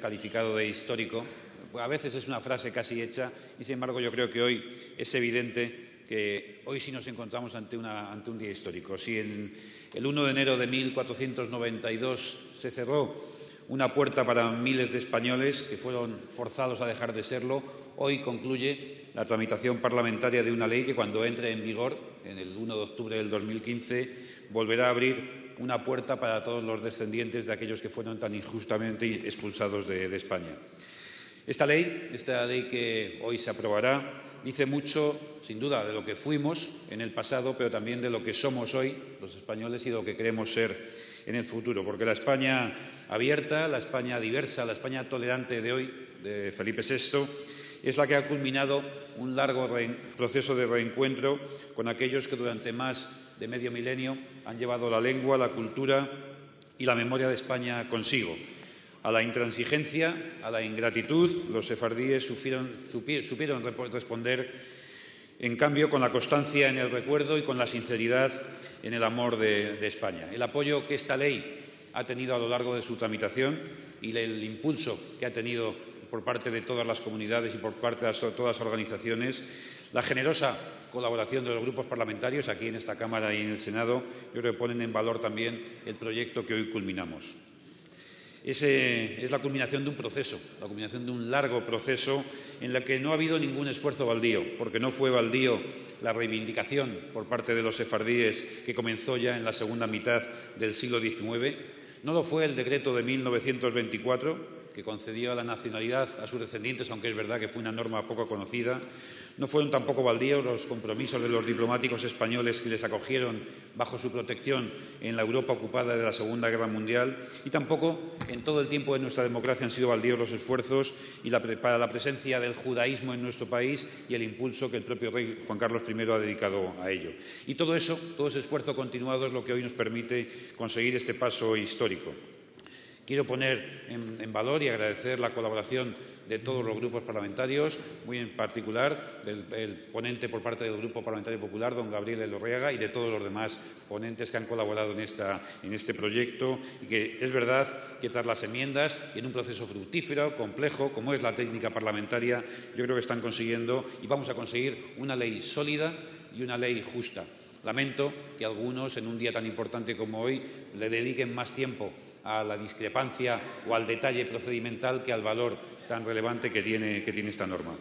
calificado de histórico. A veces es una frase casi hecha y, sin embargo, yo creo que hoy es evidente que hoy sí nos encontramos ante un día histórico. Si el 1 de enero de 1492 se cerró una puerta para miles de españoles que fueron forzados a dejar de serlo, hoy concluye la tramitación parlamentaria de una ley que, cuando entre en vigor, en el 1 de octubre del 2015, volverá a abrir una puerta para todos los descendientes de aquellos que fueron tan injustamente expulsados de España. Esta ley que hoy se aprobará dice mucho, sin duda, de lo que fuimos en el pasado, pero también de lo que somos hoy los españoles y de lo que queremos ser en el futuro. Porque la España abierta, la España diversa, la España tolerante de hoy, de Felipe VI, es la que ha culminado un largo proceso de reencuentro con aquellos que durante más de medio milenio han llevado la lengua, la cultura y la memoria de España consigo. A la intransigencia, a la ingratitud, los sefardíes supieron responder, en cambio, con la constancia en el recuerdo y con la sinceridad en el amor de España. El apoyo que esta ley ha tenido a lo largo de su tramitación y el impulso que ha tenido por parte de todas las comunidades y por parte de todas las organizaciones, la generosa colaboración de los grupos parlamentarios aquí en esta Cámara y en el Senado, yo creo que ponen en valor también el proyecto que hoy culminamos. Es la culminación de un proceso, la culminación de un largo proceso en el que no ha habido ningún esfuerzo baldío, porque no fue baldío la reivindicación por parte de los sefardíes que comenzó ya en la segunda mitad del siglo XIX. No lo fue el decreto de 1924, que concedió la nacionalidad a sus descendientes, aunque es verdad que fue una norma poco conocida. No fueron tampoco baldíos los compromisos de los diplomáticos españoles que les acogieron bajo su protección en la Europa ocupada de la Segunda Guerra Mundial. Y tampoco en todo el tiempo de nuestra democracia han sido baldíos los esfuerzos para la presencia del judaísmo en nuestro país y el impulso que el propio rey Juan Carlos I ha dedicado a ello. Y todo ese esfuerzo continuado es lo que hoy nos permite conseguir este paso histórico. Quiero poner en valor y agradecer la colaboración de todos los grupos parlamentarios, muy en particular del ponente por parte del Grupo Parlamentario Popular, don Gabriel Elorriaga, y de todos los demás ponentes que han colaborado en este proyecto, y que es verdad que tras las enmiendas y en un proceso fructífero, complejo, como es la técnica parlamentaria, yo creo que están consiguiendo y vamos a conseguir una ley sólida y una ley justa. Lamento que algunos, en un día tan importante como hoy, le dediquen más tiempo a la discrepancia o al detalle procedimental que al valor tan relevante que tiene esta norma.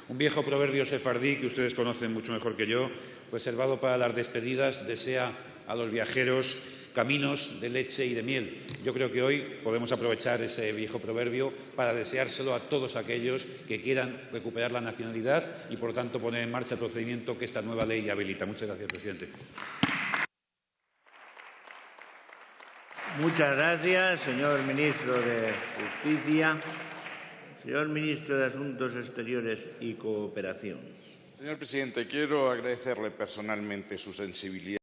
Un viejo proverbio sefardí que ustedes conocen mucho mejor que yo, reservado para las despedidas, desea a los viajeros caminos de leche y de miel. Yo creo que hoy podemos aprovechar ese viejo proverbio para deseárselo a todos aquellos que quieran recuperar la nacionalidad y, por tanto, poner en marcha el procedimiento que esta nueva ley habilita. Muchas gracias, presidente. Muchas gracias, señor ministro de Justicia. Señor ministro de Asuntos Exteriores y Cooperación. Señor presidente, quiero agradecerle personalmente su sensibilidad